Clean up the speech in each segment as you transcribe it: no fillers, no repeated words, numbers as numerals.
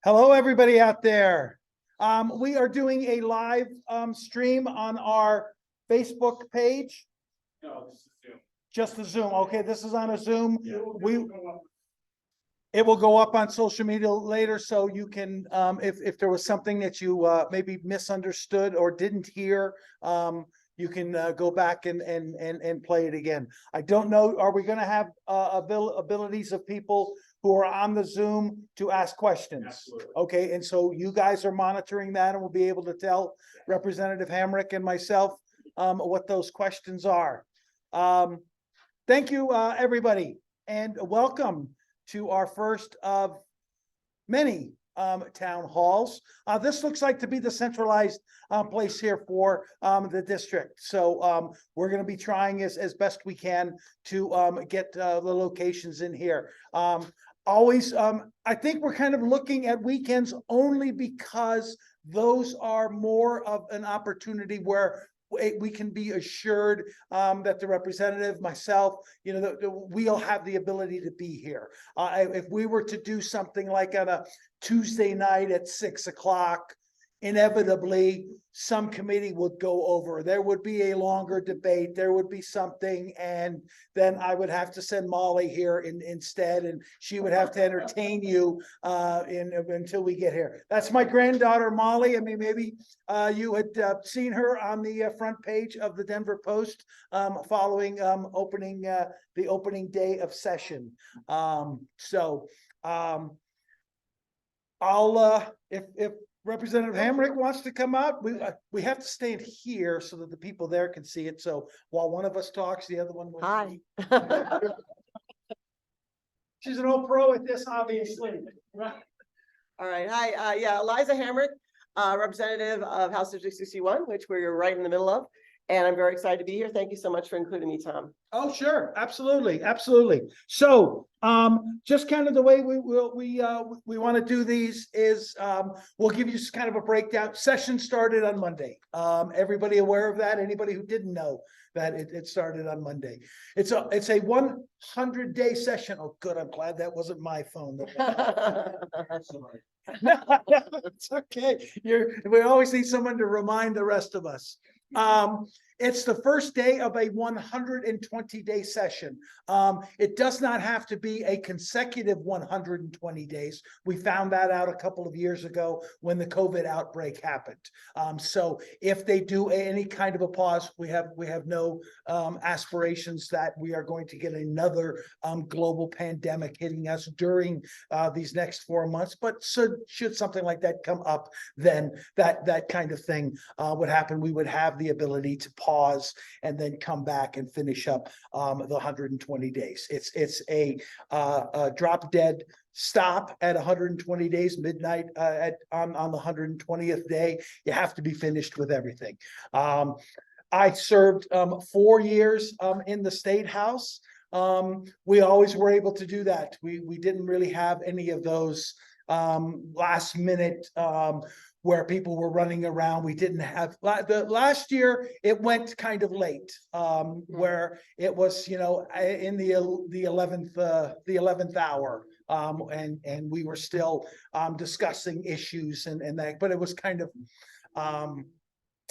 Hello, everybody out there. We are doing a live stream on our Facebook page. No, this is Zoom. Just the Zoom. Okay, this is on a Zoom. Yeah. It will go up on social media later, so you can, if there was something that you maybe misunderstood or didn't hear, you can go back and play it again. I don't know, are we gonna have abilities of people who are on the Zoom to ask questions? Absolutely. Okay, and so you guys are monitoring that and will be able to tell Representative Hamrick and myself what those questions are. Thank you, everybody, and welcome to our first of many town halls. This looks like to be the centralized place here for the district. So we're going to be trying as best we can to get the locations in here. Always, I think we're kind of looking at weekends only because those are more of an opportunity where we can be assured that the representative, myself, you know, we'll have the ability to be here. If we were to do something like on a Tuesday night at 6 o'clock, inevitably some committee would go over. There would be a longer debate. There would be something, and then I would have to send Molly here instead, and she would have to entertain you until we get here. That's my granddaughter, Molly. I mean, maybe you had seen her on the front page of the Denver Post following the opening day of session. I'll if Representative Hamrick wants to come out, we have to stand here so that the people there can see it. So while one of us talks, the other one will. Hi. She's an old pro at this, obviously. All right. Hi. Yeah, Eliza Hamrick, representative of House District 61, which we're right in the middle of. And I'm very excited to be here. Thank you so much for including me, Tom. Oh, sure. Absolutely. Absolutely. So just kind of the way we want to do these is we'll give you kind of a breakdown. Session started on Monday. Everybody aware of that? Anybody who didn't know that it started on Monday? It's a 100-day session. Oh, good. I'm glad that wasn't my phone. No, it's okay. We always need someone to remind the rest of us. It's the first day of a 120-day session. It does not have to be a consecutive 120 days. We found that out a couple of years ago when the COVID outbreak happened. So if they do any kind of a pause, we have no aspirations that we are going to get another global pandemic hitting us during these next 4 months. But should something like that come up, then that kind of thing would happen. We would have the ability to pause and then come back and finish up the 120 days. It's a drop dead stop at 120 days, midnight on the 120th day. You have to be finished with everything. I served 4 years in the State House. We always were able to do that. We didn't really have any of those last minute where people were running around. We didn't have the last year. It went kind of late, where it was, you know, in the 11th hour, and we were still discussing issues and that. But it was kind of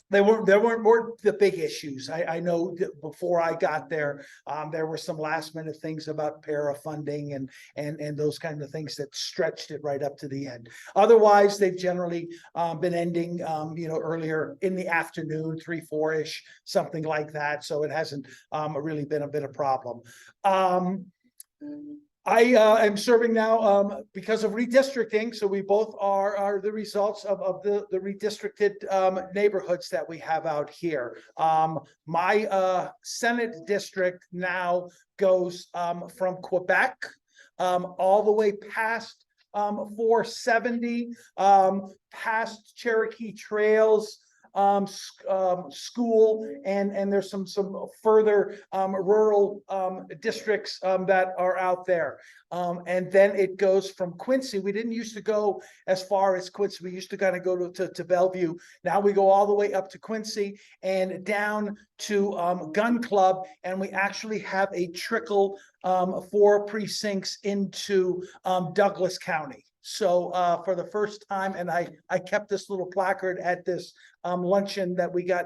there weren't more the big issues. I know that before I got there, there were some last minute things about para funding and those kind of things that stretched it right up to the end. Otherwise, they've generally been ending, you know, earlier in the afternoon, 3-4-ish, something like that. So it hasn't really been a problem. I am serving now because of redistricting. So we both are the results of the redistricted neighborhoods that we have out here. My Senate district now goes from Quebec all the way past 470, past Cherokee Trails school, and there's some further rural districts that are out there, and then it goes from Quincy. We didn't used to go as far as Quincy. We used to kind of go to Bellevue. Now we go all the way up to Quincy and down to Gun Club, and we actually have a trickle 4 precincts into Douglas County. So for the first time, and I kept this little placard at this luncheon that we got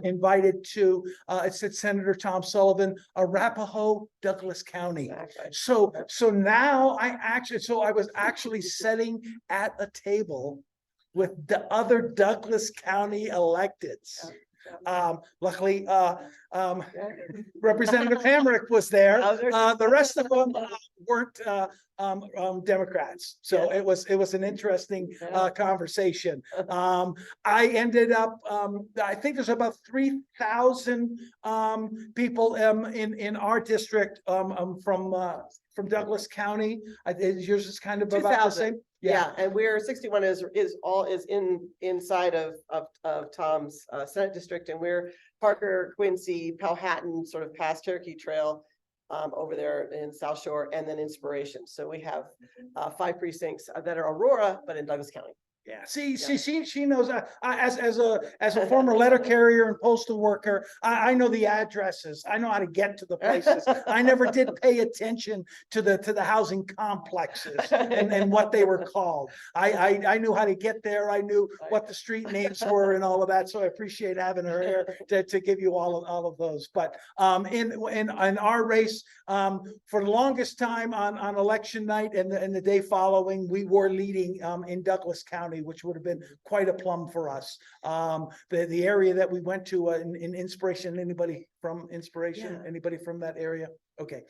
invited to. It said Senator Tom Sullivan, Arapahoe, Douglas County. Exactly. So now I was actually sitting at a table with the other Douglas County electeds. Luckily, Representative Hamrick was there. The rest of them weren't Democrats. So it was an interesting conversation. I ended up, I think there's about 3,000 people in our district from Douglas County. Yours is kind of about the same. Yeah, and we're 61 is inside of Tom's Senate district, and we're Parker, Quincy, Powhatan, sort of past Cherokee Trail, over there in South Shore, and then Inspiration. So we have 5 precincts that are Aurora, but in Douglas County. Yeah, she knows. As a former letter carrier and postal worker, I know the addresses. I know how to get to the places. I never did pay attention to the housing complexes and what they were called. I knew how to get there. I knew what the street names were and all of that. So I appreciate having her here to give you all of those. But in our race, for the longest time on election night and the day following, we were leading in Douglas County, which would have been quite a plum for us. The area that we went to in Inspiration, anybody from Inspiration? Yeah. Anybody from that area? Okay.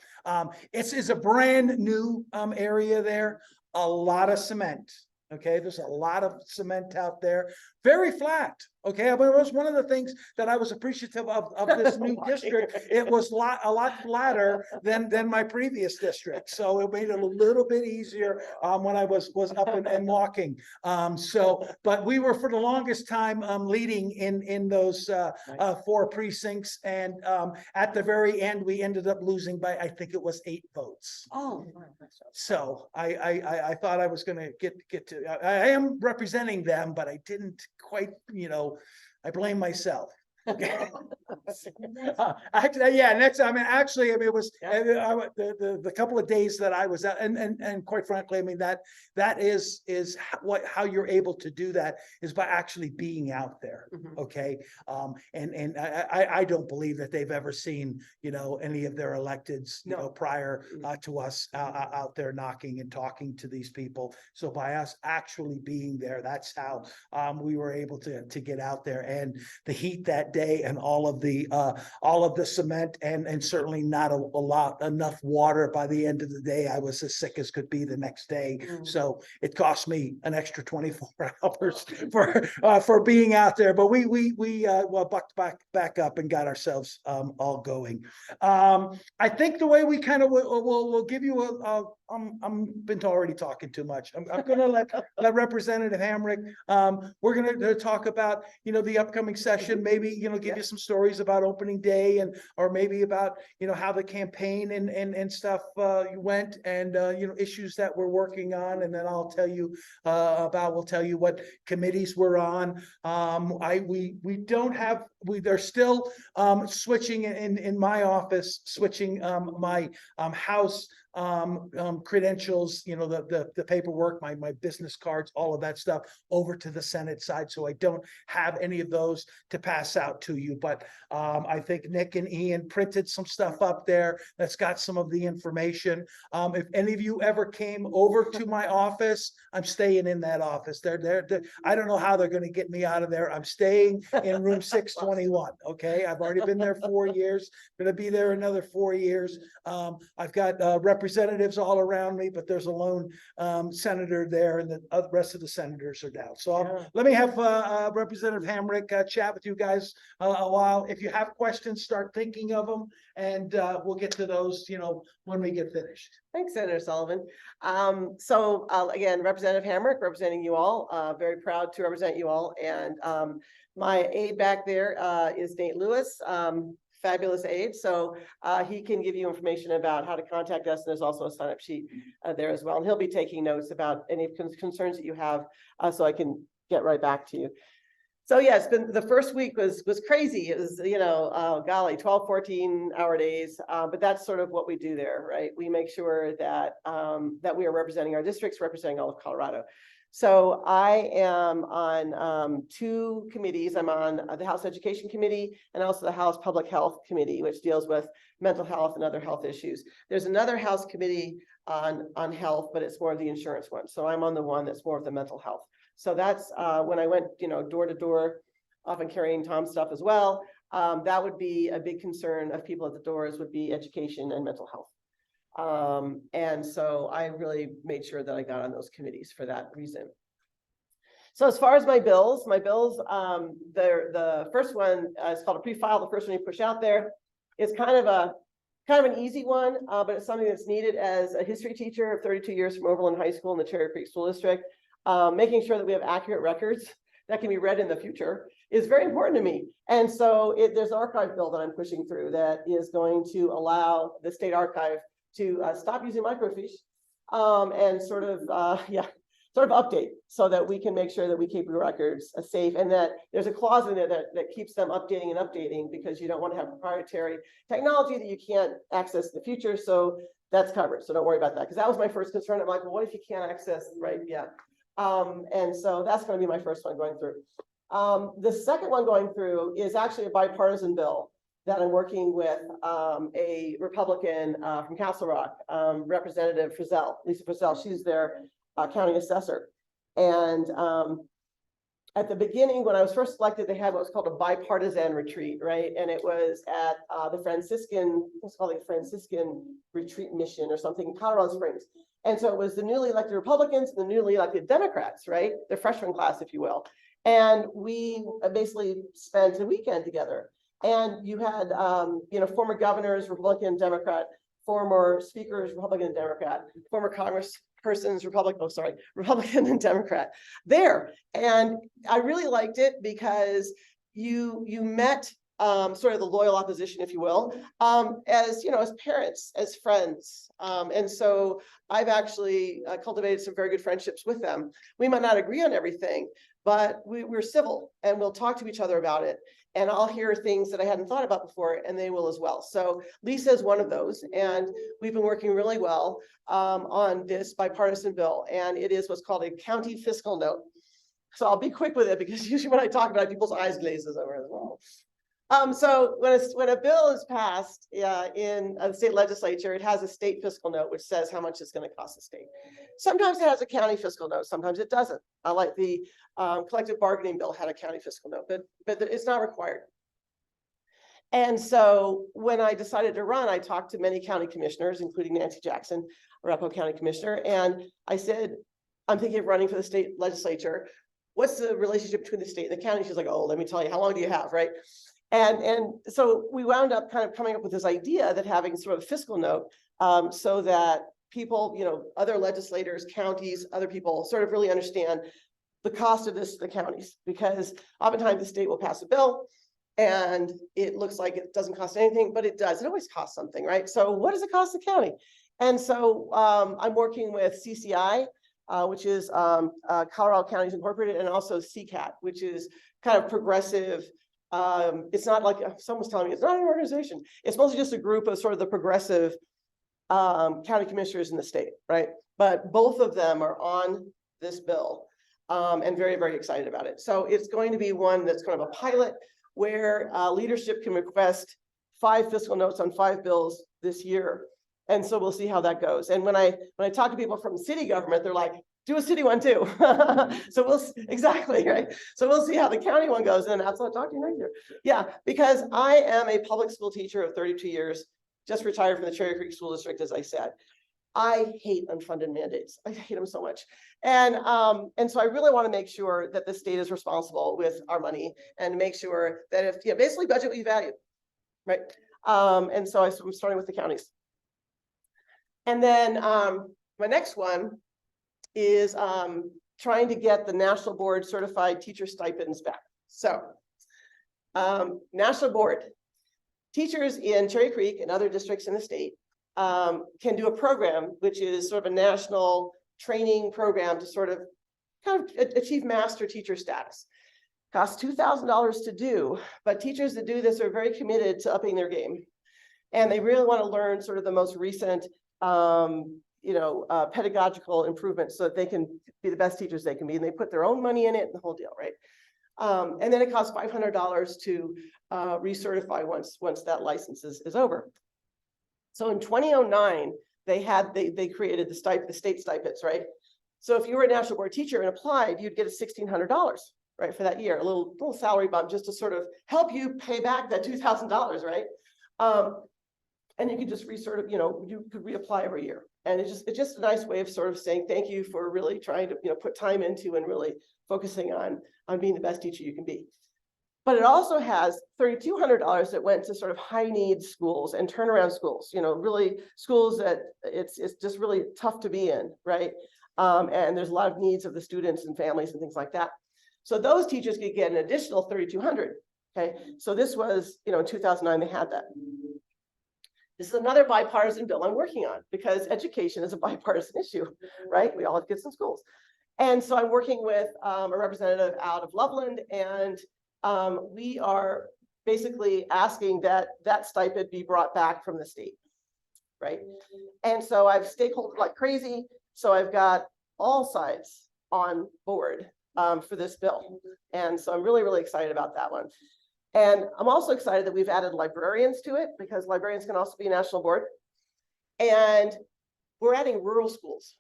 It's a brand new area there. A lot of cement. Okay, there's a lot of cement out there, very flat. Okay, but it was one of the things that I was appreciative of this new district. It was a lot flatter than my previous district, so it made it a little bit easier when I was up and walking. But we were for the longest time leading in those 4 precincts, and at the very end we ended up losing by, I think it was 8 votes. Oh, So I thought I was going to get to. I am representing them, but I didn't quite. I blame myself. Actually, yeah. Next, actually, it was the couple of days that I was out, and quite frankly, that is how you're able to do that is by actually being out there. Mhm. Okay, and I don't believe that they've ever seen any of their electeds prior to us out there knocking and talking to these people. So by us actually being there, that's how we were able to get out there, and the heat that day and all of the cement and certainly not enough water. By the end of the day, I was as sick as could be the next day. So it cost me an extra 24 hours for being out there, but we bucked back up and got ourselves all going. I think the way we kind of will give you I'm been already talking too much. I'm gonna let Representative Hamrick. We're gonna talk about the upcoming session. Maybe give you some stories about opening day or maybe about how the campaign and stuff went, and issues that we're working on, and then I'll tell you we'll tell you what committees we're on. They're still switching in my office, switching my house credentials, the paperwork, my business cards, all of that stuff over to the Senate side. So I don't have any of those to pass out to you, but I think Nick and Ian printed some stuff up there that's got some of the information. If any of you ever came over to my office, I'm staying in that office. They're I don't know how they're going to get me out of there. I'm staying in room 621. Okay, I've already been there 4 years. Going to be there another 4 years. I've got representatives all around me, but there's a lone senator there, and the rest of the senators are down. So let me have Representative Hamrick chat with you guys a while. If you have questions, start thinking of them, and we'll get to those, when we get finished. Thanks, Senator Sullivan. Again, Representative Hamrick representing you all. Very proud to represent you all. And my aide back there is Nate Lewis. Fabulous aide. So he can give you information about how to contact us. And there's also a sign-up sheet there as well. And he'll be taking notes about any concerns that you have, so I can get right back to you. So yeah, it's been, the first week was crazy. It was, golly, 12, 14-hour days. But that's sort of what we do there, right? We make sure that that we are representing our districts, representing all of Colorado. So I am on 2 committees. I'm on the House Education Committee and also the House Public Health Committee, which deals with mental health and other health issues. There's another House committee on health, but it's more of the insurance one. So I'm on the one that's more of the mental health. So that's when I went, door to door, often carrying Tom's stuff as well. That would be a big concern of people at the doors, would be education and mental health. And so I really made sure that I got on those committees for that reason. So as far as my bills, the first one is called a pre-file. The first one you push out there is kind of an easy one, but it's something that's needed as a history teacher of 32 years from Overland High School in the Cherry Creek School District. Making sure that we have accurate records that can be read in the future is very important to me. And so there's an archive bill that I'm pushing through that is going to allow the state archive to stop using microfiche and sort of update so that we can make sure that we keep the records safe, and that there's a clause in there that keeps them updating and updating, because you don't want to have proprietary technology that you can't access in the future. So that's covered. So don't worry about that, because that was my first concern. I'm like, well, what if you can't access, right? Yeah. And so that's going to be my first one going through. The second one going through is actually a bipartisan bill that I'm working with a Republican from Castle Rock, Representative Lisa Frizzell. She's their county assessor. And at the beginning, when I was first elected, they had what was called a bipartisan retreat, right? And it was at the Franciscan Retreat Mission or something in Colorado Springs. And so it was the newly elected Republicans and the newly elected Democrats, right? The freshman class, if you will. And we basically spent a weekend together. And you had, former governors, Republican, Democrat, former speakers, Republican and Democrat, former congresspersons, Republican and Democrat there. And I really liked it because you met sort of the loyal opposition, if you will, as parents, as friends. And so I've actually cultivated some very good friendships with them. We might not agree on everything, but we're civil and we'll talk to each other about it. And I'll hear things that I hadn't thought about before, and they will as well. So Lisa is one of those, and we've been working really well on this bipartisan bill, and it is what's called a county fiscal note. So I'll be quick with it, because usually when I talk about it, people's eyes glazes over as well. So when a bill is passed in the state legislature, it has a state fiscal note, which says how much it's going to cost the state. Sometimes it has a county fiscal note, sometimes it doesn't. Like the collective bargaining bill had a county fiscal note, but it's not required. And so when I decided to run, I talked to many county commissioners, including Nancy Jackson, Arapahoe County Commissioner, and I said, I'm thinking of running for the state legislature. What's the relationship between the state and the county? She's like, oh, let me tell you, how long do you have, right? And so we wound up kind of coming up with this idea that having sort of a fiscal note so that people, other legislators, counties, other people sort of really understand the cost of this to the counties, because oftentimes the state will pass a bill and it looks like it doesn't cost anything, but it does. It always costs something, right? So what does it cost the county? And so I'm working with CCI, which is Colorado Counties Incorporated, and also CCAT, which is kind of progressive. It's not like someone's telling me it's not an organization. It's mostly just a group of sort of the progressive county commissioners in the state, right? But both of them are on this bill and very, very excited about it. So it's going to be one that's kind of a pilot where leadership can request 5 fiscal notes on 5 bills this year. And so we'll see how that goes. And when I talk to people from city government, they're like, do a city one too. So exactly, right? So we'll see how the county one goes. And that's what I'll talk to you next year. Yeah, because I am a public school teacher of 32 years, just retired from the Cherry Creek School District, as I said. I hate unfunded mandates. I hate them so much. And so I really want to make sure that the state is responsible with our money and make sure that if, basically budget what you value, right? And so I'm starting with the counties. And then my next one is trying to get the National Board certified teacher stipends back. So National Board, teachers in Cherry Creek and other districts in the state can do a program, which is sort of a national training program to sort of kind of achieve master teacher status. Costs $2,000 to do, but teachers that do this are very committed to upping their game. And they really want to learn sort of the most recent, pedagogical improvements so that they can be the best teachers they can be. And they put their own money in it and the whole deal, right? And then it costs $500 to recertify once that license is over. So in 2009, they created the state stipends, right? So if you were a national board teacher and applied, you'd get $1,600, right, for that year, a little salary bump just to sort of help you pay back that $2,000, right? And you could just you could reapply every year. And it's just a nice way of sort of saying thank you for really trying to put time into and really focusing on being the best teacher you can be. But it also has $3,200 that went to sort of high needs schools and turnaround schools, really schools that it's just really tough to be in, right? And there's a lot of needs of the students and families and things like that. So those teachers could get an additional $3,200. Okay, so this was, in 2009, they had that. This is another bipartisan bill I'm working on because education is a bipartisan issue, right? We all have kids in schools. And so I'm working with a representative out of Loveland, and we are basically asking that stipend be brought back from the state, right? And so I've stakeholdered like crazy. So I've got all sides on board for this bill. And so I'm really, really excited about that one. And I'm also excited that we've added librarians to it because librarians can also be a national board. And we're adding rural schools.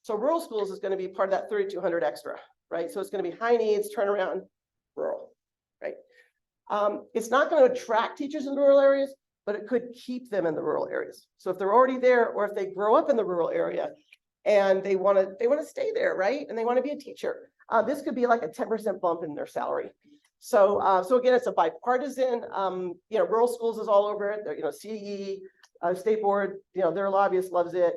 So rural schools is going to be part of that 3,200 extra, right? So it's going to be high needs, turnaround, rural, right? It's not going to attract teachers in rural areas, but it could keep them in the rural areas. So if they're already there, or if they grow up in the rural area and they want to stay there, right? And they want to be a teacher, this could be like a 10% bump in their salary. So again, it's a bipartisan, rural schools is all over it. They're, CE, State Board, their lobbyist loves it.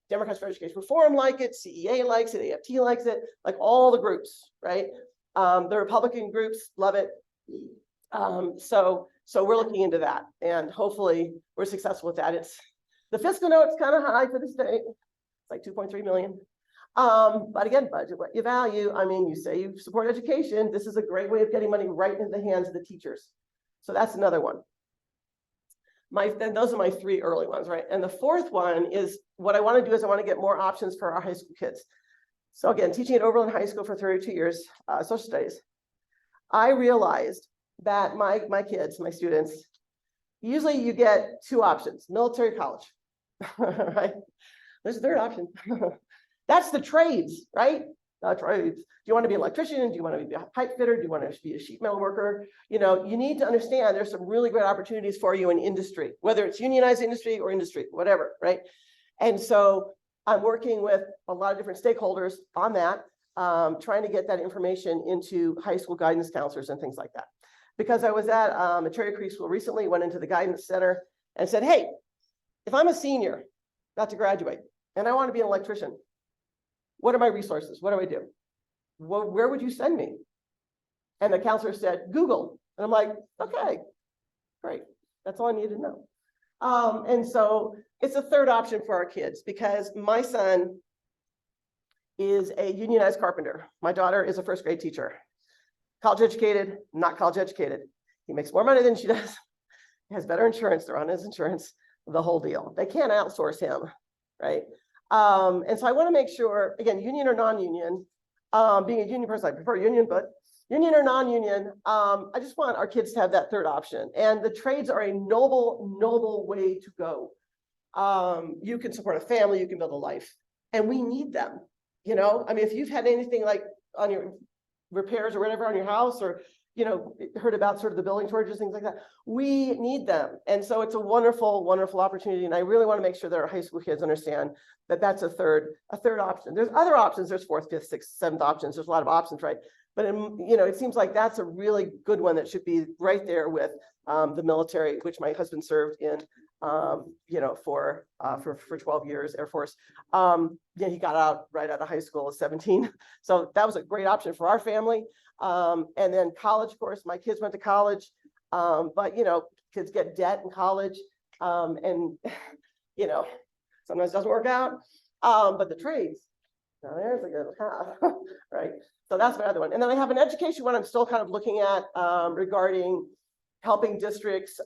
Democrats for Education Reform like it, CEA likes it, AFT likes it, like all the groups, right? The Republican groups love it. So we're looking into that, and hopefully we're successful with that. The fiscal note's kind of high for the state. It's like 2.3 million. But again, budget what you value. I mean, you say you support education. This is a great way of getting money right into the hands of the teachers. So that's another one. Then those are my three early ones, right? And the fourth one is what I want to do is I want to get more options for our high school kids. So again, teaching at Oberlin High School for 32 years, social studies, I realized that my kids, my students, usually you get two options: military, college, right? There's a third option. That's the trades, right? Trades. Do you want to be an electrician? Do you want to be a pipe fitter? Do you want to be a sheet metal worker? You need to understand there's some really great opportunities for you in industry, whether it's unionized industry or industry, whatever, right? And so I'm working with a lot of different stakeholders on that, trying to get that information into high school guidance counselors and things like that. Because I was at a Cherry Creek school recently, went into the guidance center and said, hey, if I'm a senior, about to graduate, and I want to be an electrician, what are my resources? What do I do? Well, where would you send me? And the counselor said, Google. And I'm like, okay, great. That's all I need to know. And so it's a third option for our kids because my son is a unionized carpenter. My daughter is a first grade teacher. College educated, not college educated. He makes more money than she does. He has better insurance. They're on his insurance, the whole deal. They can't outsource him, right? And so I want to make sure, again, union or non-union, being a union person, I prefer union, but union or non-union, I just want our kids to have that third option. And the trades are a noble, noble way to go. You can support a family, you can build a life, and we need them. I mean, if you've had anything like on your repairs or whatever on your house, or heard about sort of the building shortages, things like that, we need them. And so it's a wonderful, wonderful opportunity. And I really want to make sure that our high school kids understand that that's a third option. There's other options. There's fourth, fifth, sixth, seventh options. There's a lot of options, right? But it seems like that's a really good one that should be right there with the military, which my husband served in, for 12 years, Air Force. He got out right out of high school at 17. So that was a great option for our family. And then college, of course, my kids went to college, but kids get debt in college, and sometimes it doesn't work out. But the trades, Now there's a good half, right? So that's my other one. And then I have an education one I'm still kind of looking at regarding helping districts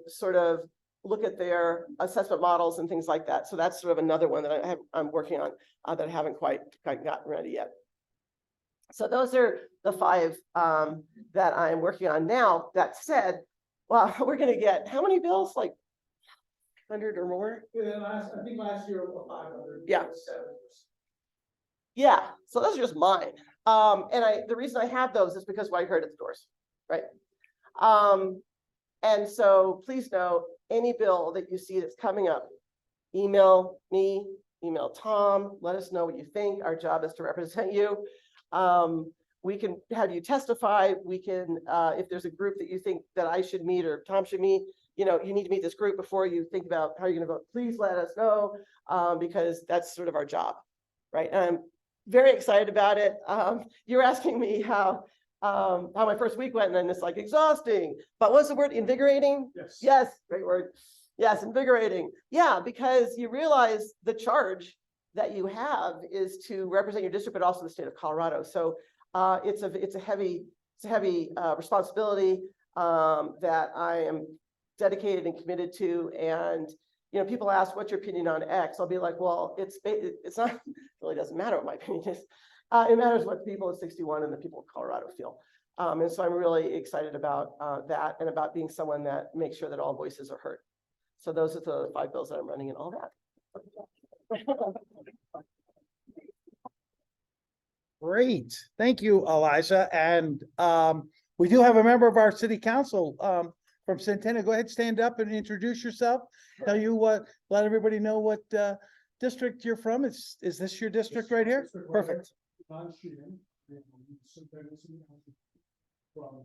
sort of look at their assessment models and things like that. So that's sort of another one that I'm working on that I haven't quite gotten ready yet. So those are the 5 that I'm working on now. That said, well, we're going to get how many bills? Like 100 or more? Yeah, I think last year was 500. Yeah. Yeah, so those are just mine. And the reason I have those is because what I heard at the doors, right? And so please know any bill that you see that's coming up, email me, email Tom, let us know what you think. Our job is to represent you. We can have you testify. We can, if there's a group that you think that I should meet or Tom should meet, you know, you need to meet this group before you think about how you're going to vote. Please let us know because that's sort of our job, right? And I'm very excited about it. You're asking me how my first week went, and then it's like exhausting. But what's the word? Invigorating? Yes. Yes, great word. Yes, invigorating. Yeah, because you realize the charge that you have is to represent your district, but also the state of Colorado. So it's a heavy responsibility that I am dedicated and committed to. And you know, people ask, "What's your opinion on X?" I'll be like, "Well, it's not. It really doesn't matter what my opinion is. It matters what the people of 61 and the people of Colorado feel." And so I'm really excited about that and about being someone that makes sure that all voices are heard. So those are the 5 bills that I'm running and all that. Great. Thank you, Eliza. And we do have a member of our city council from Centennial. Go ahead, stand up and introduce yourself. Tell you what, let everybody know what district you're from. Is this your district right here? Perfect. From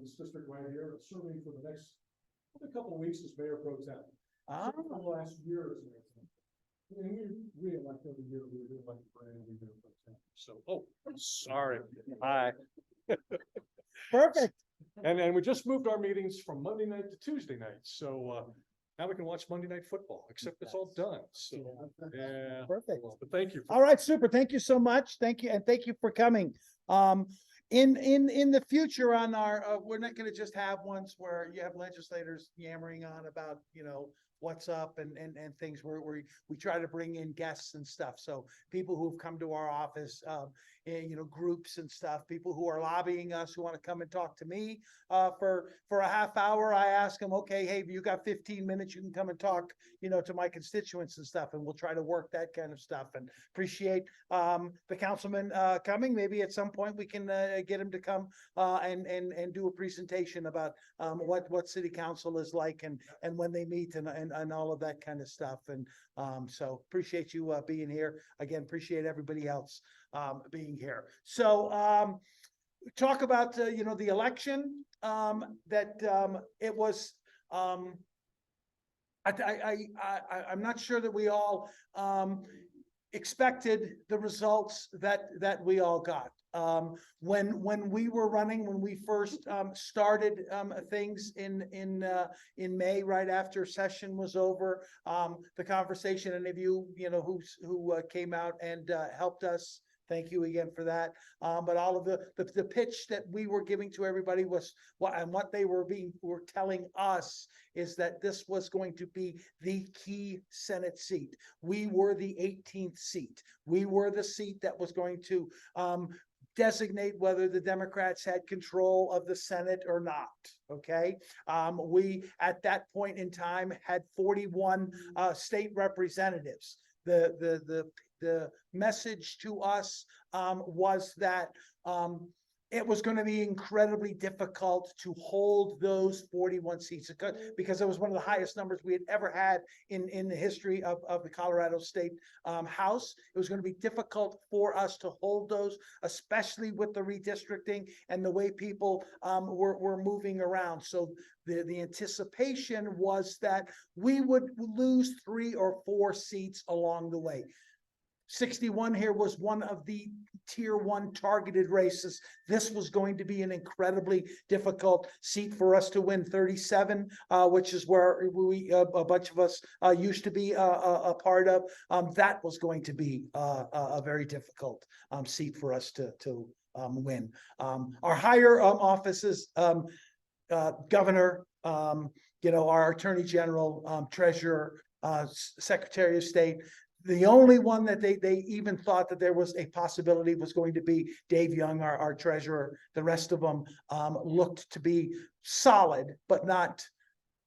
this district right here, serving for the next couple of weeks as mayor pro tem. For the last year as mayor pro tem. And we re-elect every year, we re-elect brand new mayor pro tem. So, sorry. Hi. Perfect. And we just moved our meetings from Monday night to Tuesday night. So now we can watch Monday Night Football, except it's all done. So, yeah. Perfect. But thank you. All right, super. Thank you so much. Thank you. And thank you for coming. In the future on our, we're not going to just have ones where you have legislators yammering on about, you know, what's up and things where we try to bring in guests and stuff. So people who've come to our office, you know, groups and stuff, people who are lobbying us, who want to come and talk to me for a half hour. I ask them, okay, hey, you got 15 minutes, you can come and talk, you know, to my constituents and stuff. And we'll try to work that kind of stuff and appreciate the councilman coming. Maybe at some point we can get him to come and do a presentation about what city council is like and when they meet and all of that kind of stuff. And so appreciate you being here. Again, appreciate everybody else being here. So talk about, you know, the election that it was, I'm not sure that we all expected the results that we all got. When we were running, when we first started things in May, right after session was over, the conversation, and if you know who came out and helped us, thank you again for that. But all of the pitch that we were giving to everybody was what they were telling us is that this was going to be the key Senate seat. We were the 18th seat. We were the seat that was going to designate whether the Democrats had control of the Senate or not. Okay. We, at that point in time, had 41 state representatives. The message to us was that it was going to be incredibly difficult to hold those 41 seats because it was one of the highest numbers we had ever had in the history of the Colorado State House. It was going to be difficult for us to hold those, especially with the redistricting and the way people were moving around. So the anticipation was that we would lose 3 or 4 seats along the way. 61 here was one of the tier 1 targeted races. This was going to be an incredibly difficult seat for us to win. 37, which is where we a bunch of us used to be a part of. That was going to be a very difficult seat for us to win. Our higher offices, governor, our attorney general, treasurer, secretary of state. The only one that they even thought that there was a possibility was going to be Dave Young, our treasurer. The rest of them looked to be solid, but not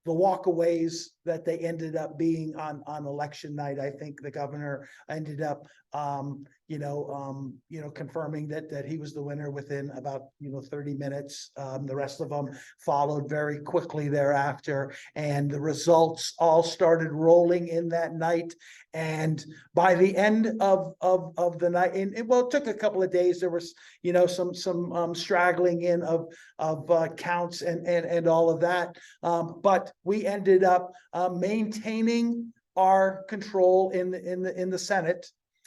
the walkaways that they ended up being on election night. I think the governor ended up confirming that he was the winner within about 30 minutes. The rest of them followed very quickly thereafter, and the results all started rolling in that night. And by the end of the night, and it took a couple of days. There was some straggling in of counts and all of that, but we ended up maintaining our control in the Senate.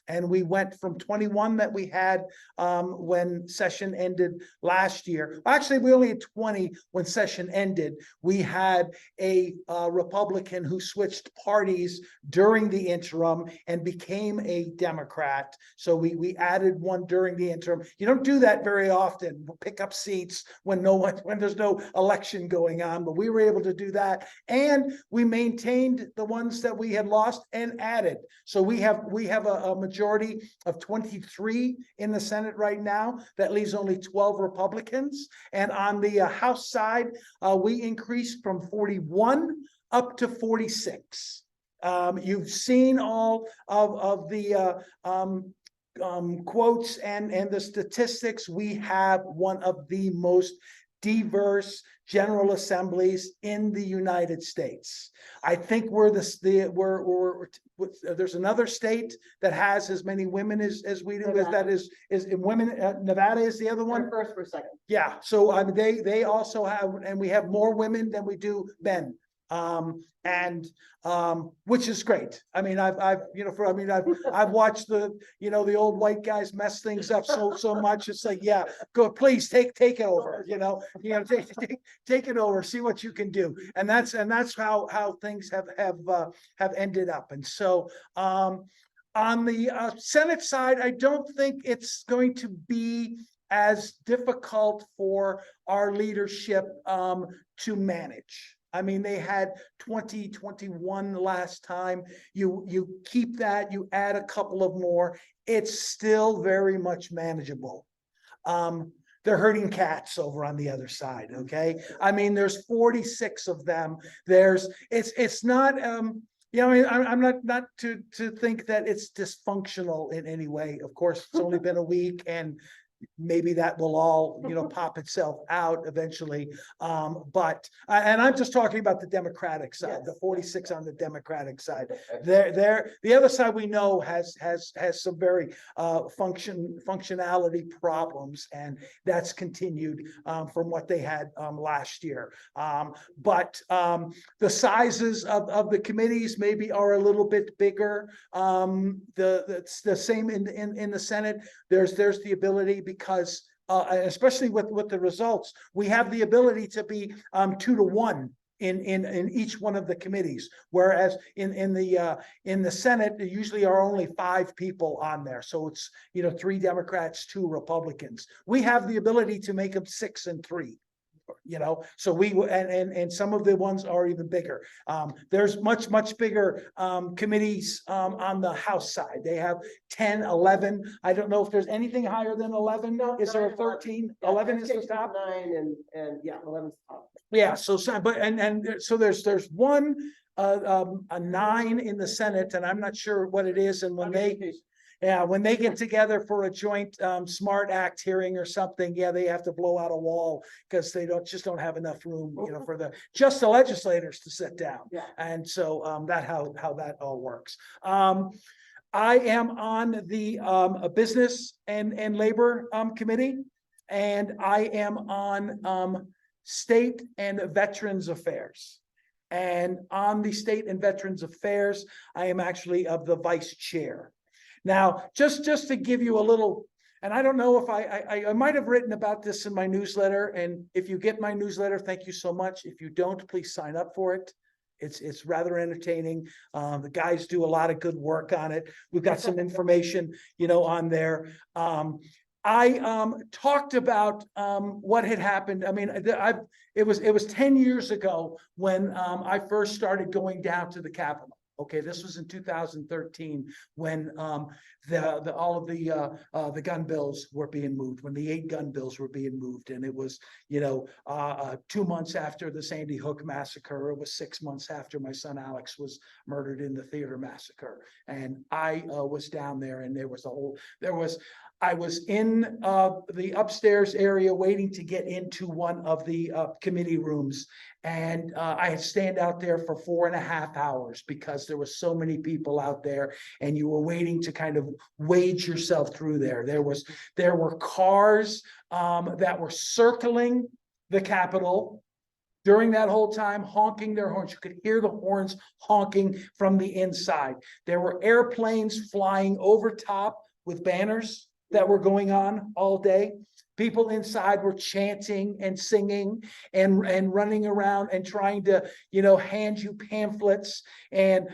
And we went from 21 that we had when session ended last year. Actually, we only had 20 when session ended. We had a Republican who switched parties during the interim and became a Democrat. So we added one during the interim. You don't do that very often. We'll pick up seats when there's no election going on, but we were able to do that. And we maintained the ones that we had lost and added. So we have a majority of 23 in the Senate right now. That leaves only 12 Republicans. And on the House side, we increased from 41 up to 46. You've seen all of the quotes and the statistics. We have one of the most diverse general assemblies in the United States. I think there's another state that has as many women as we do. Nevada. Is women. Nevada is the other one. First or second. Yeah. So they also have, and we have more women than we do men. Which is great. I mean, I've watched the old white guys mess things up so much. It's like, yeah, go, please take it over, take it over, see what you can do. And that's how things have ended up. And so, on the Senate side, I don't think it's going to be as difficult for our leadership to manage. I mean, they had 2021 last time. You keep that, you add a couple of more, it's still very much manageable. They're herding cats over on the other side, okay? I mean, there's 46 of them. It's not, I'm not to think that it's dysfunctional in any way. Of course, it's only been a week, and maybe that will all, pop itself out eventually. But I'm just talking about the Democratic side, Yes. the 46 on the Democratic side. The other side we know has some very functionality problems, and that's continued from what they had last year. But the sizes of the committees maybe are a little bit bigger. The same in the Senate. There's the ability, because especially with the results, we have the ability to be 2-to-1 in each one of the committees, whereas in the Senate there usually are only 5 people on there. So it's 3 Democrats, 2 Republicans. We have the ability to make them 6 and 3. So and some of the ones are even bigger. There's much bigger committees on the House side. They have 10, 11. I don't know if there's anything higher than 11. No, Is there a 9, 13? Yeah, 11 is the top. 9 and yeah, 11's top. Yeah. So so there's one a 9 in the Senate, and I'm not sure what it is. And when they get together for a joint SMART Act hearing or something, they have to blow out a wall because they don't have enough room, for the legislators to sit down. Yeah. And so that how that all works. I am on the Business and Labor Committee, and I am on State and Veterans Affairs. And on the State and Veterans Affairs, I am actually of the vice chair. Now, just to give you a little, and I don't know if I might have written about this in my newsletter, and if you get my newsletter, thank you so much. If you don't, please sign up for it. It's rather entertaining. The guys do a lot of good work on it. We've got some information, on there. I talked about what had happened. I mean, it was 10 years ago when I first started going down to the Capitol. Okay, this was in 2013 when all of the gun bills were being moved, when the 8 gun bills were being moved, and it was 2 months after the Sandy Hook massacre. It was 6 months after my son Alex was murdered in the theater massacre, and I was down there, and I was in the upstairs area waiting to get into one of the committee rooms. And I had stand out there for 4.5 hours because there were so many people out there, and you were waiting to kind of wade yourself through there. There were cars that were circling the Capitol during that whole time, honking their horns. You could hear the horns honking from the inside. There were airplanes flying over top with banners that were going on all day. People inside were chanting and singing and running around and trying to, hand you pamphlets, and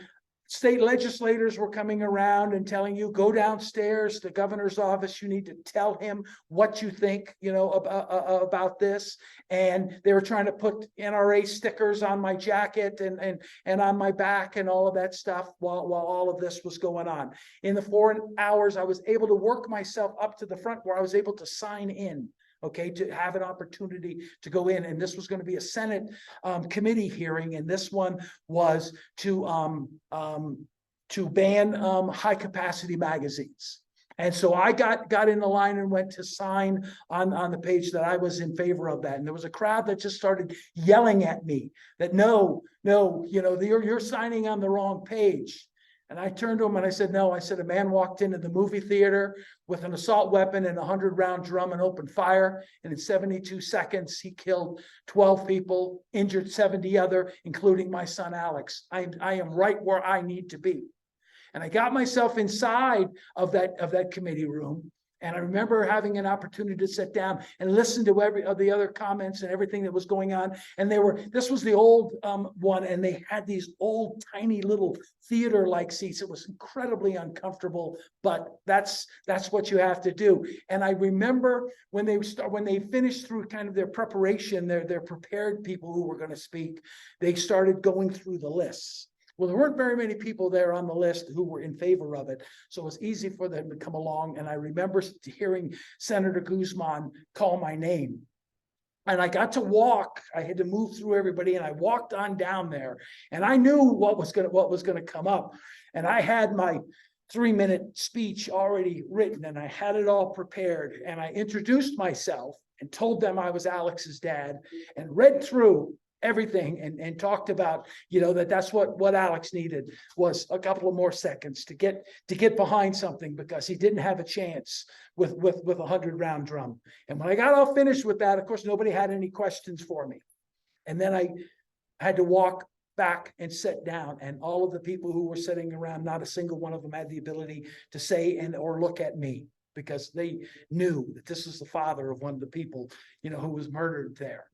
state legislators were coming around and telling you, go downstairs to the governor's office. You need to tell him what you think, about this. And they were trying to put NRA stickers on my jacket and on my back and all of that stuff while all of this was going on. In the 4 hours, I was able to work myself up to the front where I was able to sign in. Okay, to have an opportunity to go in. And this was going to be a Senate committee hearing, and this one was to ban high capacity magazines. And so I got in the line and went to sign on the page that I was in favor of that. And there was a crowd that just started yelling at me that no, you're signing on the wrong page. And I turned to him and I said, no. I said, a man walked into the movie theater with an assault weapon and a 100-round drum and opened fire. And in 72 seconds, he killed 12 people, injured 70 other, including my son, Alex. I am right where I need to be. And I got myself inside of that committee room. And I remember having an opportunity to sit down and listen to every of the other comments and everything that was going on. And this was the old one, and they had these old tiny little theater-like seats. It was incredibly uncomfortable, but that's what you have to do. And I remember when they finished through kind of their preparation, their prepared people who were going to speak, they started going through the lists. Well, there weren't very many people there on the list who were in favor of it, so it was easy for them to come along. And I remember hearing Senator Guzman call my name. And I got to walk. I had to move through everybody, and I walked on down there. And I knew what was gonna come up. And I had my 3-minute speech already written, and I had it all prepared. And I introduced myself and told them I was Alex's dad, and read through everything and talked about, that's what Alex needed was a couple of more seconds to get behind something, because he didn't have a chance with a 100-round drum. And when I got all finished with that, of course, nobody had any questions for me. And then I had to walk back and sit down, and all of the people who were sitting around, not a single one of them had the ability to say or look at me, because they knew that this was the father of one of the people, who was murdered there.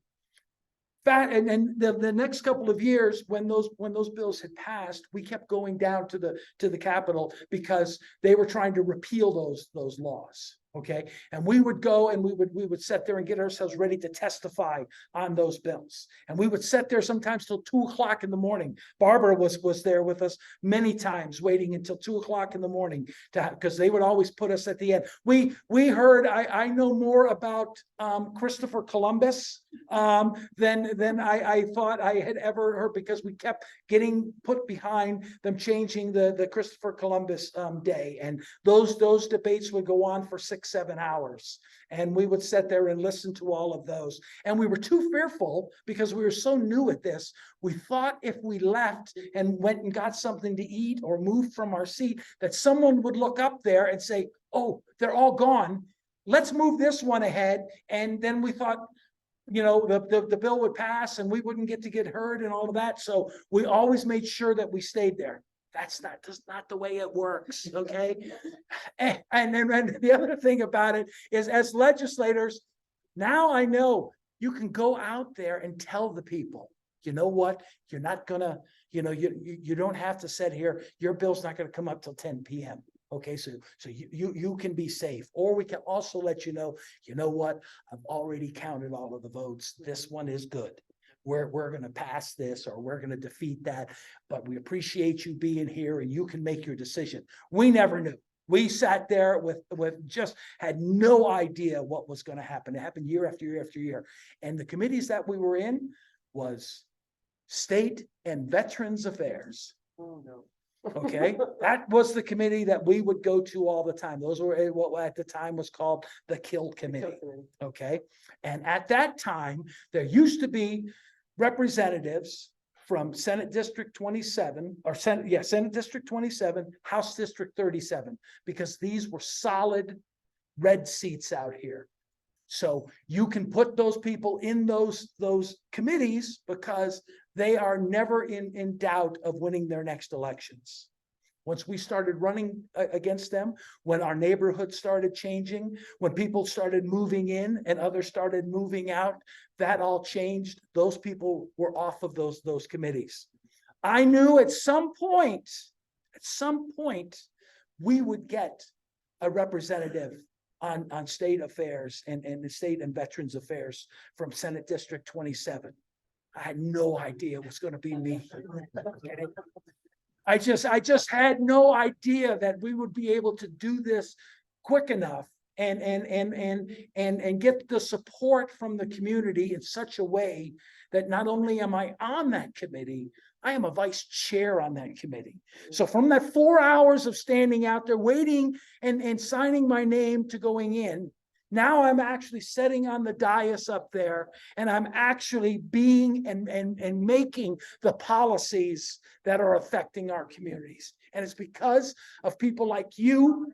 And the next couple of years, when those bills had passed, we kept going down to the Capitol because they were trying to repeal those laws. Okay, and we would go and we would sit there and get ourselves ready to testify on those bills. And we would sit there sometimes till 2 o'clock in the morning. Barbara was there with us many times, waiting until 2 o'clock in the morning because they would always put us at the end. We heard I know more about Christopher Columbus than I thought I had ever heard, because we kept getting put behind them changing the Christopher Columbus Day, and those debates would go on for 6-7 hours, and we would sit there and listen to all of those. And we were too fearful, because we were so new at this. We thought if we left and went and got something to eat or moved from our seat, that someone would look up there and say, oh, they're all gone, let's move this one ahead. And then we thought, the bill would pass and we wouldn't get heard and all of that. So we always made sure that we stayed there. That's not the way it works, okay? And then the other thing about it is, as legislators, now I know you can go out there and tell the people, you know what, you're not gonna, you don't have to sit here, your bill's not gonna come up till 10 p.m. Okay, so you can be safe. Or we can also let you know what, I've already counted all of the votes. This one is good. We're gonna pass this, or we're gonna defeat that, but we appreciate you being here and you can make your decision. We never knew. We sat there with just had no idea what was gonna happen. It happened year after year after year. And the committees that we were in was State and Veterans Affairs. Oh, no. Okay, that was the committee that we would go to all the time. Those were what at the time was called the Kill Committee. Okay, and at that time, there used to be representatives from Senate District 27 or Senate District 27, House District 37, because these were solid red seats out here. So you can put those people in those committees because they are never in doubt of winning their next elections. Once we started running against them, when our neighborhood started changing, when people started moving in and others started moving out, that all changed. Those people were off of those committees. I knew at some point, we would get a representative on state affairs and the state and veterans affairs from Senate District 27. I had no idea it was going to be me. I just had no idea that we would be able to do this quick enough and get the support from the community in such a way that not only am I on that committee, I am a vice chair on that committee. So from that 4 hours of standing out there waiting and signing my name to going in, now I'm actually sitting on the dais up there and I'm actually being and making the policies that are affecting our communities. And it's because of people like you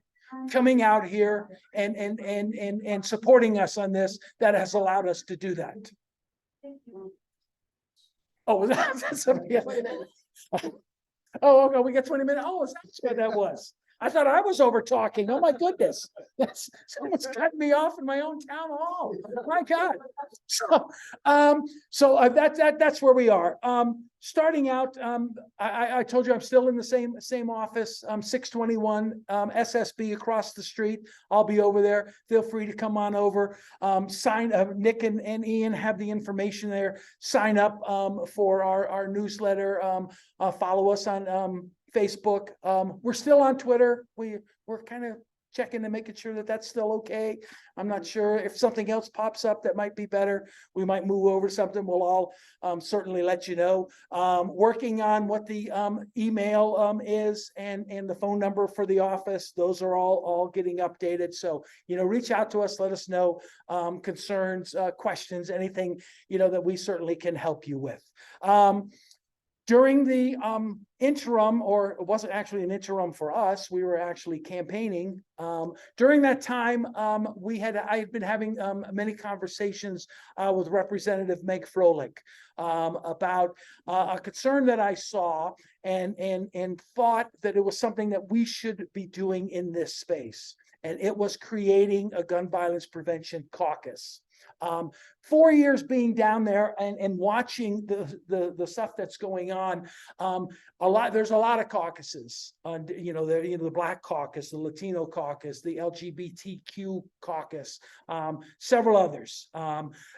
coming out here and supporting us on this that has allowed us to do that. Oh, that's somebody else. Oh, okay, we got 20 minutes. Oh, that's what that was. I thought I was over talking. Oh my goodness. Someone's cutting me off in my own town hall. My God. So that's where we are. Starting out, I told you I'm still in the same office, 621 SSB across the street. I'll be over there. Feel free to come on over. Nick and Ian have the information there. Sign up for our newsletter. Follow us on Facebook. We're still on Twitter. We're kind of checking and making sure that that's still okay. I'm not sure if something else pops up that might be better. We might move over to something. We'll all certainly let you know. Working on what the email is and the phone number for the office. Those are all getting updated. So, reach out to us. Let us know concerns, questions, anything, that we certainly can help you with. During the interim, or it wasn't actually an interim for us, we were actually campaigning. During that time, I had been having many conversations with Representative Meg Froelich about a concern that I saw and thought that it was something that we should be doing in this space. And it was creating a gun violence prevention caucus. 4 years being down there and watching the stuff that's going on, there's a lot of caucuses, the Black Caucus, the Latino Caucus, the LGBTQ Caucus, several others.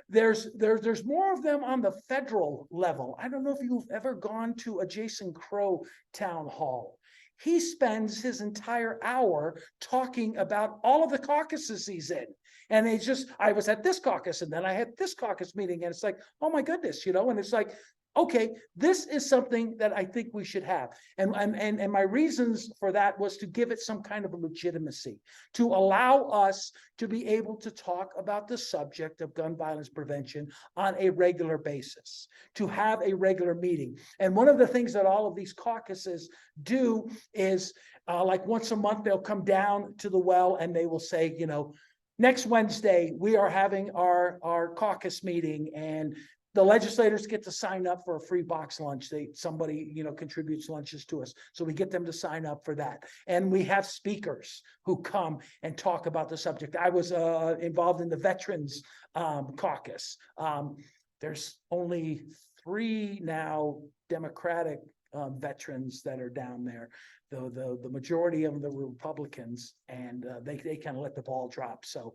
There's more of them on the federal level. I don't know if you've ever gone to a Jason Crow town hall. He spends his entire hour talking about all of the caucuses he's in. And I was at this caucus and then I had this caucus meeting and it's like, oh my goodness, and it's like, okay, this is something that I think we should have. And my reasons for that was to give it some kind of a legitimacy, to allow us to be able to talk about the subject of gun violence prevention on a regular basis, to have a regular meeting. And one of the things that all of these caucuses do is like once a month, they'll come down to the well and they will say, next Wednesday, we are having our caucus meeting and The legislators get to sign up for a free box lunch. Somebody, contributes lunches to us. So we get them to sign up for that. And we have speakers who come and talk about the subject. I was involved in the Veterans Caucus. There's only 3 now Democratic veterans that are down there. The majority of them were Republicans, and they kind of let the ball drop. So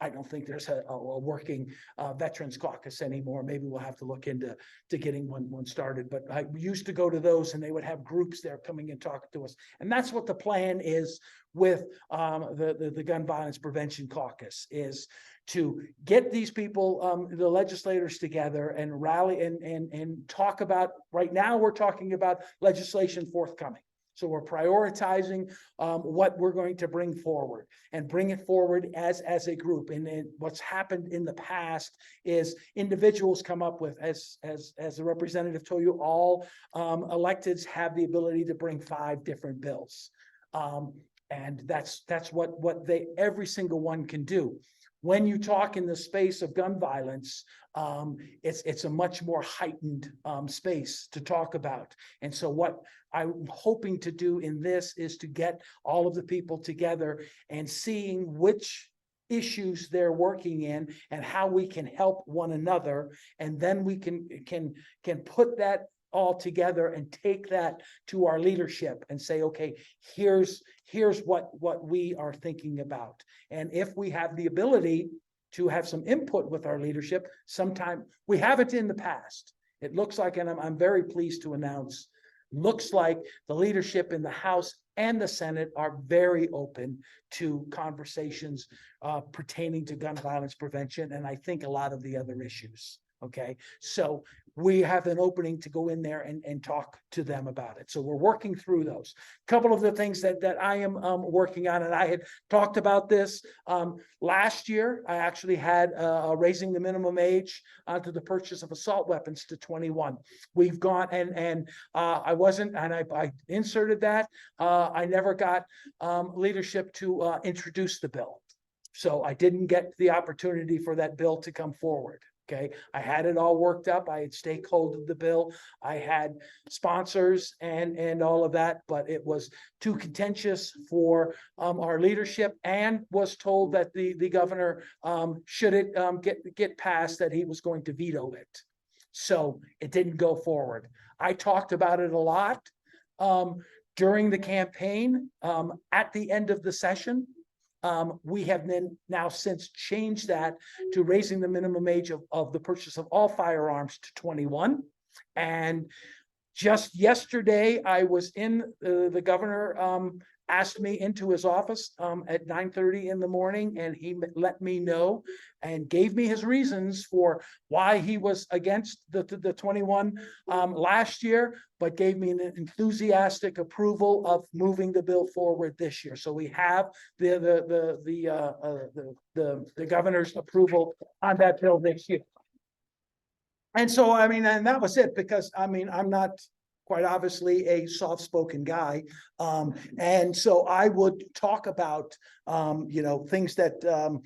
I don't think there's a working Veterans Caucus anymore. Maybe we'll have to look into getting one started. But I used to go to those, and they would have groups there coming and talking to us. And that's what the plan is with the Gun Violence Prevention Caucus, is to get these people, the legislators together and rally and talk about. Right now, we're talking about legislation forthcoming. So we're prioritizing what we're going to bring forward and bring it forward as a group. And then what's happened in the past is individuals come up with, as the representative told you, all electeds have the ability to bring 5 different bills. And that's what every single one can do. When you talk in the space of gun violence, it's a much more heightened space to talk about. And so what I'm hoping to do in this is to get all of the people together and seeing which issues they're working in and how we can help one another. And then we can put that all together and take that to our leadership and say, okay, here's what we are thinking about. And if we have the ability to have some input with our leadership, sometime we haven't in the past. It looks like, and I'm very pleased to announce, looks like the leadership in the House and the Senate are very open to conversations pertaining to gun violence prevention, and I think a lot of the other issues. Okay, so we have an opening to go in there and talk to them about it. So we're working through those. A couple of the things that I am working on, and I had talked about this last year. I actually had raising the minimum age to the purchase of assault weapons to 21. We've gone and I wasn't, and I inserted that. I never got leadership to introduce the bill. So I didn't get the opportunity for that bill to come forward. Okay, I had it all worked up. I had stakeholdered the bill. I had sponsors and all of that, but it was too contentious for our leadership, and was told that the governor, should it get passed, that he was going to veto it. So it didn't go forward. I talked about it a lot during the campaign. At the end of the session, we have then now since changed that to raising the minimum age of the purchase of all firearms to 21. And just yesterday, I was in, the governor asked me into his office at 9:30 in the morning, and he let me know and gave me his reasons for why he was against the 21 last year, but gave me an enthusiastic approval of moving the bill forward this year. So we have the governor's approval on that bill this year. And so, I mean, and that was it, because I mean, I'm not quite obviously a soft-spoken guy. And so I would talk about, things that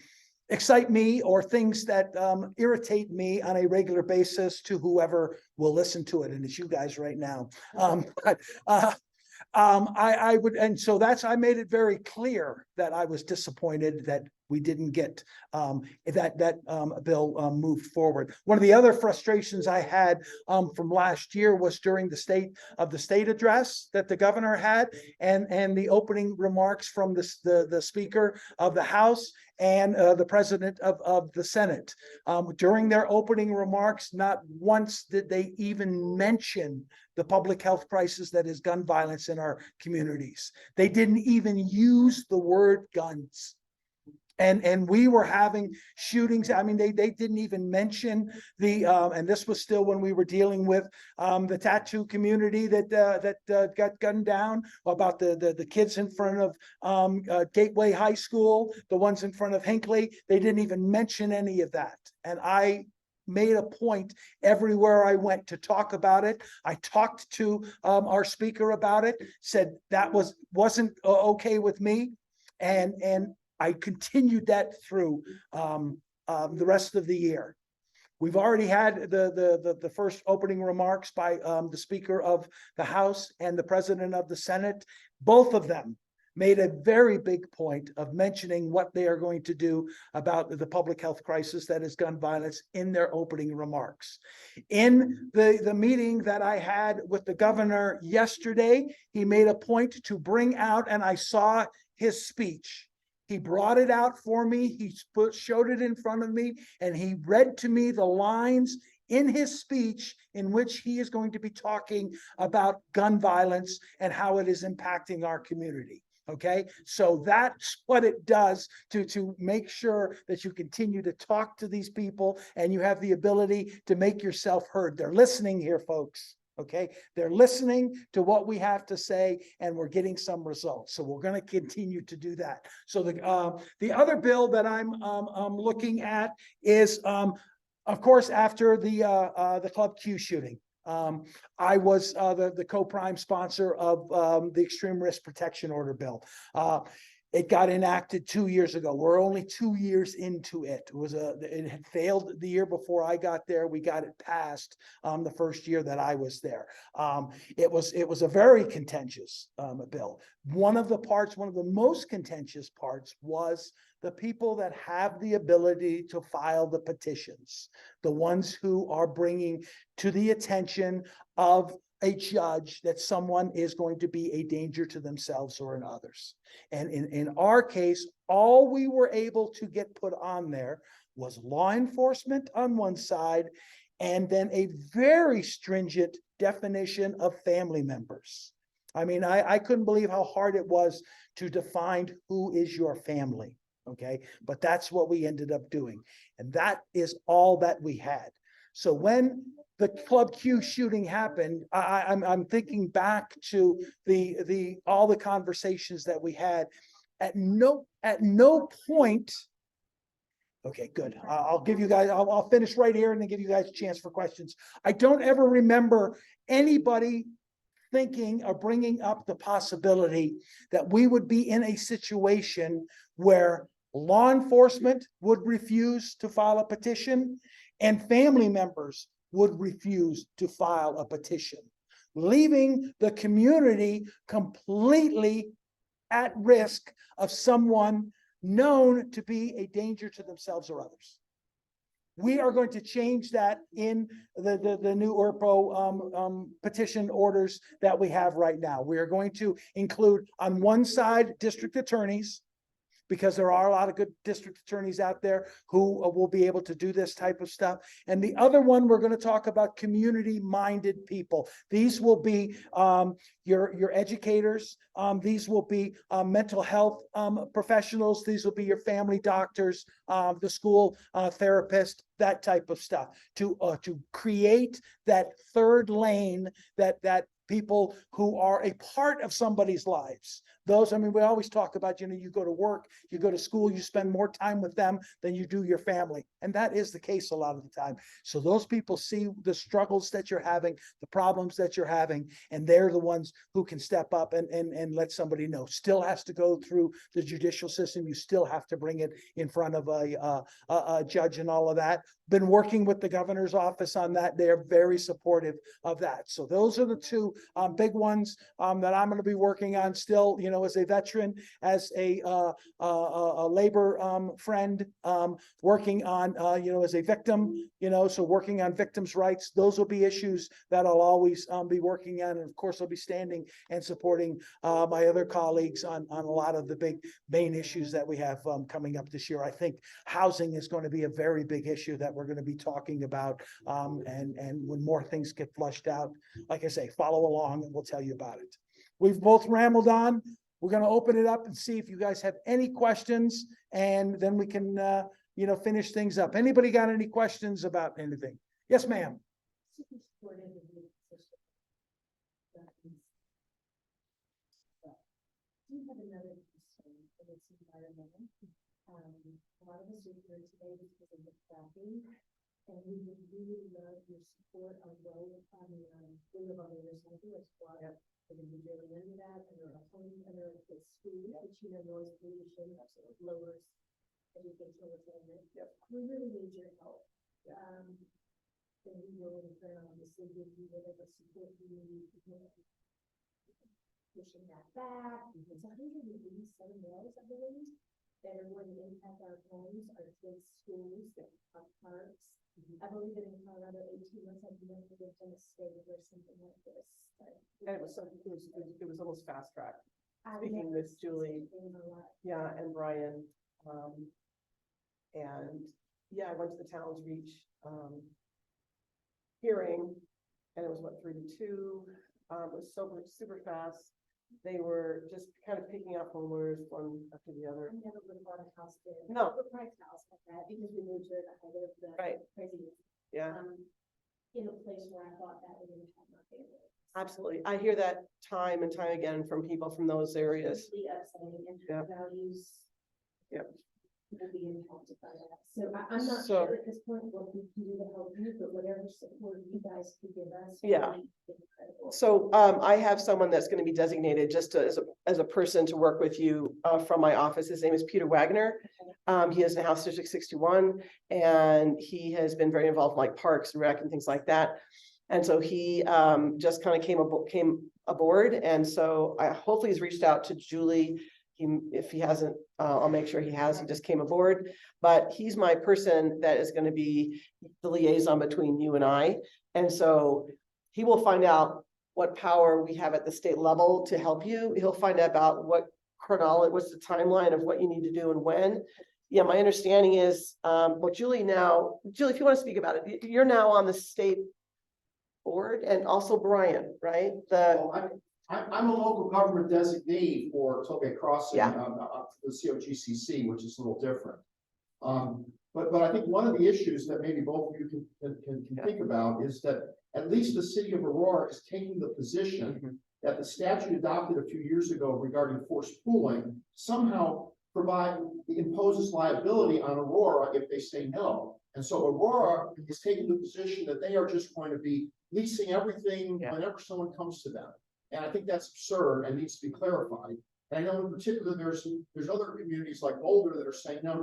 excite me, or things that irritate me on a regular basis to whoever will listen to it. And it's you guys right now. I would, and so I made it very clear that I was disappointed that we didn't get that bill moved forward. One of the other frustrations I had from last year was during the state address that the governor had, and the opening remarks from the Speaker of the House and the President of the Senate. During their opening remarks, not once did they even mention the public health crisis that is gun violence in our communities. They didn't even use the word guns. And we were having shootings. I mean, they didn't even mention and this was still when we were dealing with the tattoo community that got gunned down, about the kids in front of Gateway High School, the ones in front of Hinckley. They didn't even mention any of that. And I made a point everywhere I went to talk about it. I talked to our speaker about it, said that wasn't okay with me, and I continued that through the rest of the year. We've already had the first opening remarks by the Speaker of the House and the President of the Senate. Both of them made a very big point of mentioning what they are going to do about the public health crisis that is gun violence in their opening remarks. In the meeting that I had with the governor yesterday, he made a point to bring out, and I saw his speech. He brought it out for me. He showed it in front of me, and he read to me the lines in his speech in which he is going to be talking about gun violence and how it is impacting our community. Okay, so that's what it does to make sure that you continue to talk to these people and you have the ability to make yourself heard. They're listening here, folks. Okay, they're listening to what we have to say, and we're getting some results. So we're going to continue to do that. So the other bill that I'm looking at is, of course, after the Club Q shooting. I was the co-prime sponsor of the Extreme Risk Protection Order bill. It got enacted 2 years ago. We're only 2 years into it. It had failed the year before I got there. We got it passed the first year that I was there. It was a very contentious bill. One of the most contentious parts was the people that have the ability to file the petitions, the ones who are bringing to the attention of a judge that someone is going to be a danger to themselves or in others. And in our case, all we were able to get put on there was law enforcement on one side, and then a very stringent definition of family members. I mean, I couldn't believe how hard it was to define who is your family. Okay, but that's what we ended up doing. And that is all that we had. So when the Club Q shooting happened, I'm thinking back to all the conversations that we had. At no point. Okay, good. I'll give you guys, I'll finish right here and then give you guys a chance for questions. I don't ever remember anybody thinking or bringing up the possibility that we would be in a situation where law enforcement would refuse to file a petition and family members would refuse to file a petition, leaving the community completely at risk of someone known to be a danger to themselves or others. We are going to change that in the new ERPO petition orders that we have right now. We are going to include on one side district attorneys, because there are a lot of good district attorneys out there who will be able to do this type of stuff. And the other one, we're going to talk about community-minded people. These will be your educators. These will be mental health professionals. These will be your family doctors, the school therapist, that type of stuff. To create that third lane that people who are a part of somebody's lives. Those, I mean, we always talk about, you go to work, you go to school, you spend more time with them than you do your family. And that is the case a lot of the time. So those people see the struggles that you're having, the problems that you're having, and they're the ones who can step up and let somebody know. Still has to go through the judicial system. You still have to bring it in front of a judge and all of that. Been working with the governor's office on that. They're very supportive of that. So those are the two big ones that I'm going to be working on still, as a veteran, as a labor friend, working on, as a victim, so working on victims' rights. Those will be issues that I'll always be working on. And of course, I'll be standing and supporting my other colleagues on a lot of the big main issues that we have coming up this year. I think housing is going to be a very big issue that we're going to be talking about. And when more things get flushed out, like I say, follow along and we'll tell you about it. We've both rambled on. We're going to open it up and see if you guys have any questions, and then we can, finish things up. Anybody got any questions about anything? Yes, ma'am. A lot of us are here today because of the tracking, and we would really love your support on road on the window of others. I think it's why we're going to be really into that, and we're home and they're at the school, which noise pollution lowers educational attainment. We really need your help. then we will in turn obviously give you whatever support you need to get pushing that back. So 187 mills, I believe, that are going to impact our homes, our kids' schools, our parks. I believe that in Colorado, 18 months, I've never lived in a state where something like this. And it was almost fast track. I've Speaking never with Julie, seen a lot. yeah, and Brian, and yeah, I went to the Towns Reach, hearing, and it was what, 3-2, it was super fast. They were just kind of picking up homeowners one after the other. I never would have bought a house there. No. Overpriced house like that, because we moved to it ahead of the Right. craziness. Yeah, In a place where I thought that would impact my family. absolutely. I hear that time and time again from people from those areas. Really upsetting, and Yeah. values. Yep. Will be impacted by that. So I'm not So- sure at this point what we can do to help you, but whatever support you guys can give us. would Yeah. be incredible. So I have someone that's going to be designated just as a person to work with you from my office. His name is Peter Wagner. He is in House District 61, and he has been very involved in like parks and rec and things like that. And so he just kind of came aboard. And so hopefully he's reached out to Julie. If he hasn't, I'll make sure he has. He just came aboard. But he's my person that is going to be the liaison between you and I. And so he will find out what power we have at the state level to help you. He'll find out about what's the timeline of what you need to do and when. Yeah, my understanding is, Julie, if you want to speak about it, you're now on the state board, and also Brian, right? I'm a local government designee for Tollgate Crossing, Yeah. The COGCC, which is a little different. But I think one of the issues that maybe both of you can think about is that at least the city of Aurora is taking the position that the statute adopted a few years ago regarding forced pooling somehow imposes liability on Aurora if they say no. And so Aurora is taking the position that they are just going to be leasing everything whenever someone comes to them. And I think that's absurd and needs to be clarified. And I know in particular, there's other communities like Boulder that are saying, no,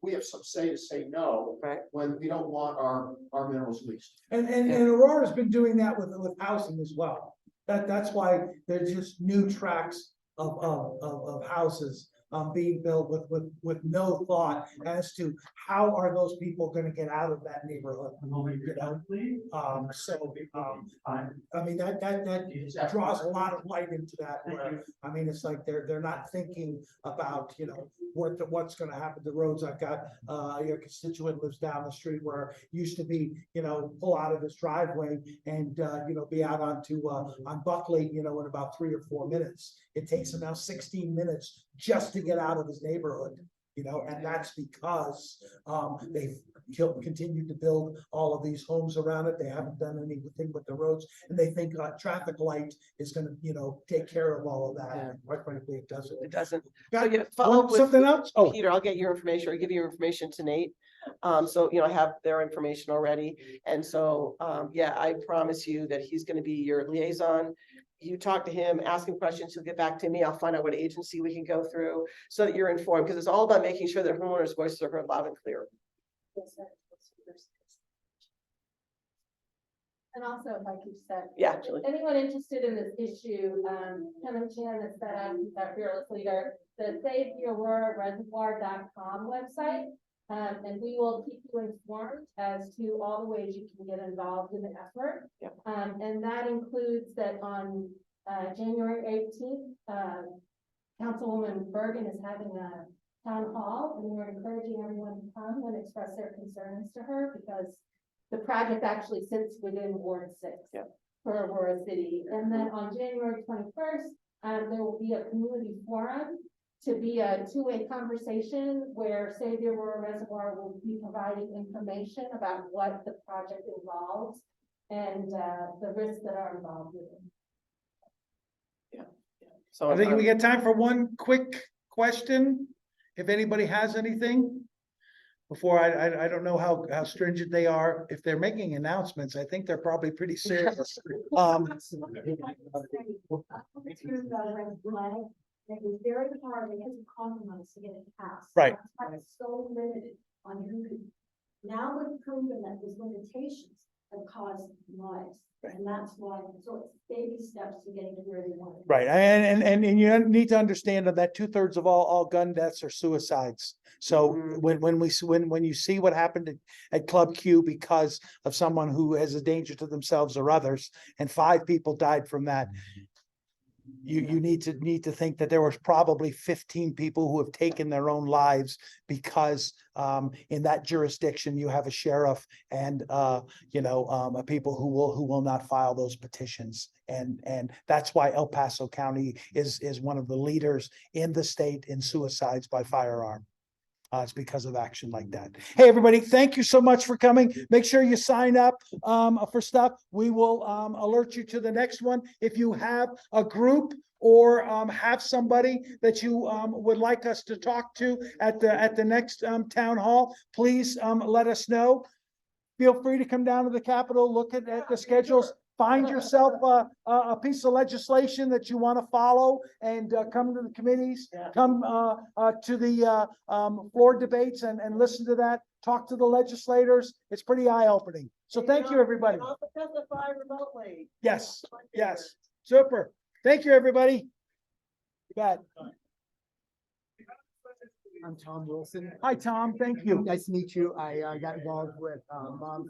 we have some say to say no, Right. when we don't want our minerals leased. And Aurora's been doing that with housing as well. That's why there's just new tracks of houses being built with no thought as to how are those people gonna get out of that neighborhood. I mean, that draws a lot of light into that, where, I mean, it's like they're not thinking about, what's gonna happen to roads. I've got your constituent lives down the street where it used to be, pull out of his driveway and be out onto on Buckley, in about 3 or 4 minutes. It takes him now 16 minutes just to get out of his neighborhood, and that's because they've continued to build all of these homes around it. They haven't done anything with the roads, and they think a traffic light is gonna, take care of all of that. Yeah. And quite frankly, it doesn't. It doesn't. Got you follow up with something else? Oh, Peter, I'll get your information or give you your information to Nate. So, I have their information already. And so, I promise you that he's going to be your liaison. You talk to him, ask him questions, he'll get back to me. I'll find out what agency we can go through so that you're informed, because it's all about making sure that homeowners' voices are heard loud and clear. Yes, sir. And also, if I could say. Yeah, Julie. Anyone interested in this issue, Kevin Chan has set up, he's our fearless leader, the SaveTheAuroraReservoir.com website. And we will keep you informed as to all the ways you can get involved in the effort. Yep. And that includes that on January 18th, Councilwoman Bergen is having a town hall, and we're encouraging everyone to come and express their concerns to her, because the project actually sits within Ward 6. Yep. For Aurora City. And then on January 21st, there will be a community forum to be a two-way conversation where Save the Aurora Reservoir will be providing information about what the project involves and the risks that are involved with it. So I think we got time for one quick question, if anybody has anything. Before, I don't know how stringent they are. If they're making announcements, I think they're probably pretty serious. It was very hard, they had to compromise to get it passed. Right. That's why it's so limited on who could Now we've proven that those limitations have caused lives. And that's why, so it's baby steps to getting to where they want to be. Right, and you need to understand that 2/3 of all gun deaths are suicides. So Mhm. when you see what happened at Club Q because of someone who has a danger to themselves or others, and 5 people died from that. You need to think that there was probably 15 people who have taken their own lives because in that jurisdiction, you have a sheriff and people who will not file those petitions. And that's why El Paso County is one of the leaders in the state in suicides by firearm. It's because of action like that. Hey, everybody, thank you so much for coming. Make sure you sign up for stuff. We will alert you to the next one. If you have a group or have somebody that you would like us to talk to at the next town hall, please let us know. Feel free to come down to the Capitol, look at the schedules. Find yourself a piece of legislation that you want to follow and come to the committees, come to the floor debates and listen to that. Talk to the legislators. It's pretty eye-opening. So thank you, everybody. And also testify remotely. Yes, yes, super. Thank you, everybody. You bet. I'm Tom Wilson. Hi, Tom. Thank you. Nice to meet you. I got involved with Mom's